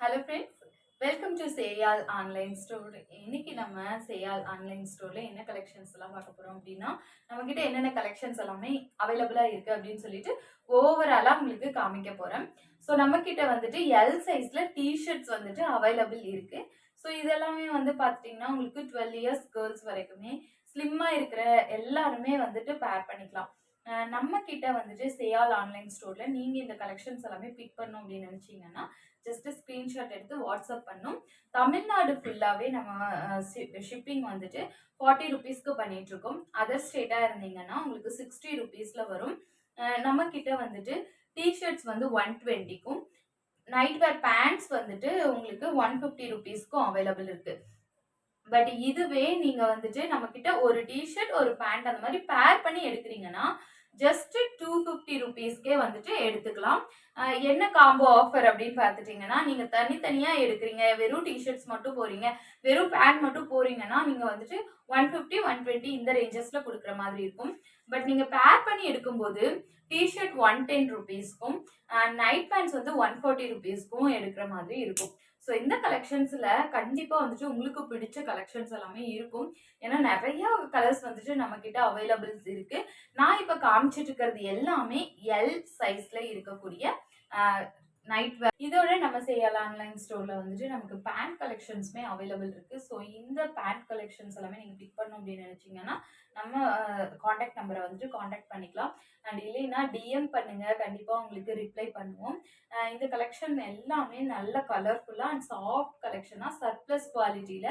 Hello friends, welcome to Seyal online store. இன்னைக்கு நம்ம சேயால் online ஸ்டோர்ல என்ன கலெக்ஷன்ஸ் எல்லாம் பார்க்க போறோம் அப்படின்னா, நம்ம கிட்ட என்னென்ன கலெக்ஷன்ஸ் எல்லாமே அவைலபிளா இருக்கு அப்படின்னு சொல்லிட்டு ஓவராலா உங்களுக்கு காமிக்க போறேன். ஸோ நம்ம கிட்ட வந்துட்டு எல் சைஸ்ல டிஷர்ட்ஸ் வந்துட்டு அவைலபிள் இருக்கு. ஸோ இதெல்லாமே வந்து பார்த்துட்டிங்கன்னா உங்களுக்கு 12 இயர்ஸ் கேர்ள்ஸ் வரைக்குமே ஸ்லிம்மா இருக்கிற எல்லாருமே வந்துட்டு பேர் பண்ணிக்கலாம். நம்ம கிட்ட வந்துட்டு சேயால் ஆன்லைன் ஸ்டோர்ல நீங்க இந்த கலெக்ஷன்ஸ் எல்லாமே பிக் பண்ணணும் அப்படின்னு நினைச்சீங்கன்னா ஜஸ்ட் ஸ்கிரீன்ஷாட் எடுத்து வாட்ஸ்அப் பண்ணும். தமிழ்நாடு ஃபுல்லாவே நம்ம ஷிப்பிங் வந்துட்டு 40 ருபீஸ்க்கு பண்ணிட்டு இருக்கோம். அதர் ஸ்டேட்டா இருந்தீங்கன்னா உங்களுக்கு 60 ருபீஸ்ல வரும். நம்ம கிட்ட வந்துட்டு டிஷர்ட்ஸ் வந்து 120க்கும், நைட் வேர் பேண்ட்ஸ் வந்துட்டு உங்களுக்கு 150 ருபீஸ்க்கும் அவைலபிள் இருக்கு. பட் இதுவே நீங்க வந்துட்டு நம்ம கிட்ட ஒரு டிஷர்ட் ஒரு பேண்ட் அந்த மாதிரி பேர் பண்ணி எடுக்கிறீங்கன்னா ஜஸ்ட் 250 ருபீஸ்க்கே வந்துட்டு எடுத்துக்கலாம். என்ன காம்போ ஆஃபர் அப்படின்னு பார்த்துட்டீங்கன்னா, நீங்க தனித்தனியா எடுக்கிறீங்க, வெறும் டிஷர்ட்ஸ் மட்டும் போறீங்க, வெறும் பேண்ட் மட்டும் போறீங்கன்னா நீங்க வந்துட்டு 150 120 இந்த ரேஞ்சஸ்ல கொடுக்குற மாதிரி இருக்கும். பட் நீங்க பேர் பண்ணி எடுக்கும்போது டிஷர்ட் 110 ருபீஸ்க்கும், நைட் பேண்ட்ஸ் வந்து 140 ருபீஸ்க்கும் எடுக்கிற மாதிரி இருக்கும். ஸோ இந்த கலெக்ஷன்ஸ்ல கண்டிப்பா வந்துட்டு உங்களுக்கு பிடிச்ச கலெக்ஷன்ஸ் எல்லாமே இருக்கும். ஏன்னா நிறைய கலர்ஸ் வந்துட்டு நம்ம கிட்ட அவைலபிள்ஸ் இருக்கு. நான் இப்ப காமிச்சிட்டு இருக்கிறது எல்லாமே எல் சைஸ்ல இருக்கக்கூடிய நைட் வேர். இதோட நம்ம சேயால் ஆன்லைன் ஸ்டோர்ல வந்துட்டு நமக்கு பேண்ட் கலெக்ஷன்ஸ்மே அவைலபிள் இருக்கு. ஸோ இந்த பேண்ட் கலெக்ஷன்ஸ் எல்லாமே நீங்க பிக் பண்ணணும் அப்படின்னு நினைச்சீங்கன்னா நம்ம காண்டாக்ட் நம்பரை வந்துட்டு காண்டாக்ட் பண்ணிக்கலாம். அண்ட் இல்லைன்னா டிஎம் பண்ணுங்க, கண்டிப்பா உங்களுக்கு ரிப்ளை பண்ணுவோம். இந்த கலெக்ஷன் எல்லாமே நல்ல கலர்ஃபுல்லா அண்ட் சாஃப்ட் கலெக்ஷனா சர்ப்ளஸ் குவாலிட்டியில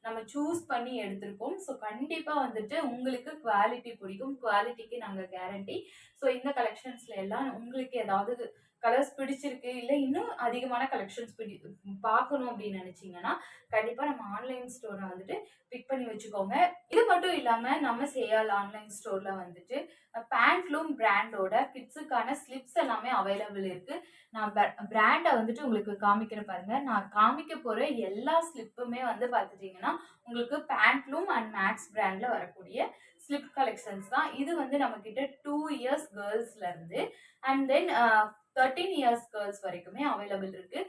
நம்ம சூஸ் பண்ணி எடுத்திருக்கோம். ஸோ கண்டிப்பா வந்துட்டு உங்களுக்கு குவாலிட்டி பிடிக்கும், குவாலிட்டிக்கு நாங்கள் கேரண்டி. ஸோ இந்த கலெக்ஷன்ஸ்ல எல்லாம் உங்களுக்கு ஏதாவது கலர்ஸ் பிடிச்சிருக்கு, இல்லை இன்னும் அதிகமான கலெக்ஷன்ஸ் பார்க்கணும் அப்படின்னு நினைச்சீங்கன்னா கண்டிப்பா நம்ம ஆன்லைன் ஸ்டோரை வந்துட்டு பிக் பண்ணி வச்சுக்கோங்க. இது மட்டும் இல்லாம நம்ம சேயால் ஆன்லைன் ஸ்டோர்ல வந்துட்டு பேண்ட்லூம் பிராண்டோட கிட்ஸுக்கான ஸ்லிப்ஸ் எல்லாமே அவைலபிள் இருக்கு. நான் பிராண்டை வந்துட்டு உங்களுக்கு காமிக்கிறேன் பாருங்க. நான் காமிக்க போற எல்லா ஸ்லிப்புமே வந்து பார்த்துட்டீங்கன்னா உங்களுக்கு பேண்ட்லூம் அண்ட் மேக்ஸ் பிராண்ட்ல வரக்கூடிய ஸ்லிப் கலெக்ஷன்ஸ் தான். இது வந்து நம்ம கிட்ட 2 இயர்ஸ் கேர்ள்ஸ்ல இருந்து அண்ட் தென் 13 இயர்ஸ் கேர்ள்ஸ் வரைக்குமே அவைலபிள் இருக்கு.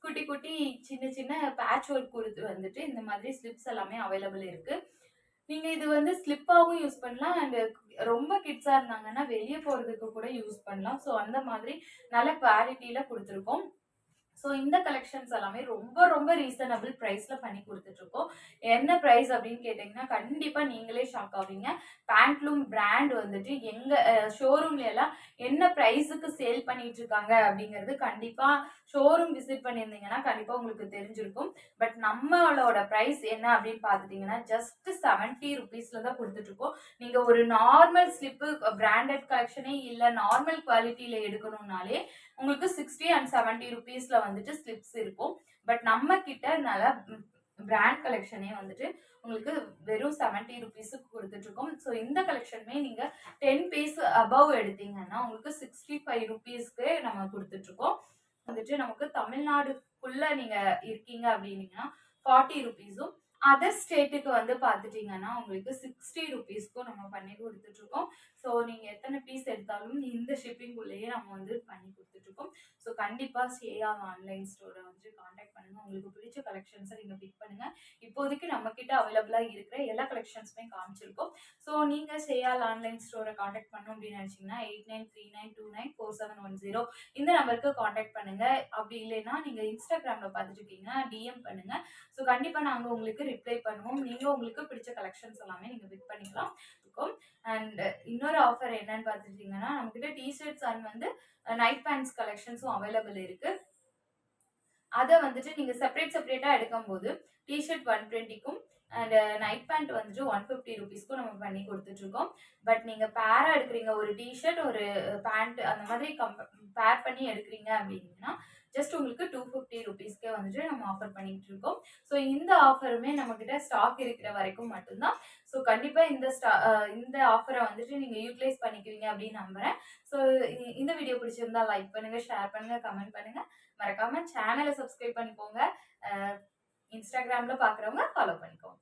குட்டி குட்டி சின்ன சின்ன பேட்ச் ஒர்க் கொடுத்து வந்துட்டு இந்த மாதிரி ஸ்லிப்ஸ் எல்லாமே அவைலபிள் இருக்கு. நீங்க இது வந்து ஸ்லிப்பாவும் யூஸ் பண்ணலாம் அண்ட் ரொம்ப கிட்ஸா இருந்தாங்கன்னா வெளியே போறதுக்கு கூட யூஸ் பண்ணலாம். ஸோ அந்த மாதிரி நல்ல குவாலிட்டியில கொடுத்துருக்கோம். ஸோ இந்த கலெக்ஷன்ஸ் எல்லாமே ரொம்ப ரொம்ப ரீசனபிள் ப்ரைஸில் பண்ணி கொடுத்துட்ருக்கோம். என்ன ப்ரைஸ் அப்படின்னு கேட்டிங்கன்னா கண்டிப்பாக நீங்களே ஷாக் ஆவீங்க. பேண்ட்லூம் பிராண்ட் வந்துட்டு எங்கள் ஷோரூம்ல எல்லாம் என்ன ப்ரைஸுக்கு சேல் பண்ணிட்டு இருக்காங்க அப்படிங்கிறது கண்டிப்பாக ஷோரூம் விசிட் பண்ணியிருந்தீங்கன்னா கண்டிப்பாக உங்களுக்கு தெரிஞ்சிருக்கும். பட் நம்மளோட ப்ரைஸ் என்ன அப்படின்னு பார்த்துட்டிங்கன்னா ஜஸ்ட் 70 ருபீஸில் தான் கொடுத்துட்ருக்கோம். நீங்கள் ஒரு நார்மல் ஸ்லிப்பு பிராண்டட் கலெக்ஷனே இல்லை நார்மல் குவாலிட்டியில் எடுக்கணும்னாலே உங்களுக்கு 60 அண்ட் 70 ருபீஸ்ல வந்துட்டு ஸ்லிப்ஸ் இருக்கும். பட் நம்ம கிட்ட நல்ல பிராண்ட் கலெக்ஷனே வந்துட்டு உங்களுக்கு வெறும் 70 ருபீஸுக்கு கொடுத்துட்டு இருக்கோம். ஸோ இந்த கலெக்ஷனுமே நீங்க 10 பீஸ் அபவ் எடுத்தீங்கன்னா உங்களுக்கு 65 ருபீஸ்க்கு நம்ம கொடுத்துட்டு இருக்கோம். வந்துட்டு நமக்கு தமிழ்நாடுக்குள்ள நீங்க இருக்கீங்க அப்படின்னீங்கன்னா 40 ருபீஸும், அதர் ஸ்டேட்டுக்கு வந்து பார்த்துட்டீங்கன்னா உங்களுக்கு 60 ருபீஸ்க்கும் நம்ம பண்ணி கொடுத்துட்டு இருக்கோம். ஸோ நீங்க எத்தனை பீஸ் எடுத்தாலும் இந்த ஷிப்பிங் உள்ளேயே நம்ம வந்து பண்ணி கொடுத்துட்டு இருக்கோம். ஸோ கண்டிப்பா சேயால் ஆன்லைன் ஸ்டோரை வந்து காண்டாக்ட் பண்ணுங்க. உங்களுக்கு பிடிச்ச கலெக்ஷன்ஸை நீங்க பிக் பண்ணுங்க. இப்போதைக்கு நம்ம கிட்ட அவைலபிளா இருக்கிற எல்லா கலெக்ஷன்ஸுமே காமிச்சிருக்கோம். ஸோ நீங்க சேயால் ஆன்லைன் ஸ்டோரை காண்டாக்ட் பண்ணணும் அப்படின்னு நினைச்சீங்கன்னா 8939294710 இந்த நம்பருக்கு காண்டாக்ட் பண்ணுங்க. அப்படி இல்லைன்னா நீங்க இன்ஸ்டாகிராம்ல பார்த்துட்டு இருக்கீங்கன்னா டிஎம் பண்ணுங்க. ஸோ கண்டிப்பா நாங்க உங்களுக்கு ரிப்ளை பண்ணுவோம். நீங்க உங்களுக்கு பிடிச்ச கலெக்ஷன்ஸ் எல்லாமே நீங்க பிக் பண்ணிக்கலாம். அண்ட் இன்னொரு ஆஃபர் என்னன்னு பார்த்துட்டீங்கன்னா நம்ம கிட்ட டிஷர்ட்ஸ் அண்ட் வந்து நைட் பேண்ட்ஸ் கலெக்ஷன்ஸும் அவைலபிள் இருக்கு. அதை வந்துட்டு நீங்க செப்பரேட்டா எடுக்கும் போது டிஷர்ட் 120க்கும் அண்ட் நைட் பேண்ட் வந்துட்டு 150 ருபீஸ்க்கும் நம்ம பண்ணி கொடுத்துட்டு இருக்கோம். பட் நீங்க பேரா எடுக்கிறீங்க, ஒரு டிஷர்ட் ஒரு பேண்ட் அந்த மாதிரி பேர் பண்ணி எடுக்கிறீங்க அப்படின்னா ஜஸ்ட் உங்களுக்கு 250 ருபீஸ்க்கே வந்துட்டு நம்ம ஆஃபர் பண்ணிட்டு இருக்கோம். ஸோ இந்த ஆஃபருமே நம்ம கிட்ட ஸ்டாக் இருக்கிற வரைக்கும் மட்டும்தான். ஸோ கண்டிப்பா இந்த ஆஃபரை வந்துட்டு நீங்க யூட்டிலைஸ் பண்ணிக்குவீங்க அப்படின்னு நம்புறேன். ஸோ இந்த வீடியோ பிடிச்சிருந்தா லைக் பண்ணுங்க, ஷேர் பண்ணுங்க, கமெண்ட் பண்ணுங்க. மறக்காம சேனலை சப்ஸ்கிரைப் பண்ணிக்கோங்க. இன்ஸ்டாகிராம்ல பாக்குறவங்க ஃபாலோ பண்ணிக்கோங்க.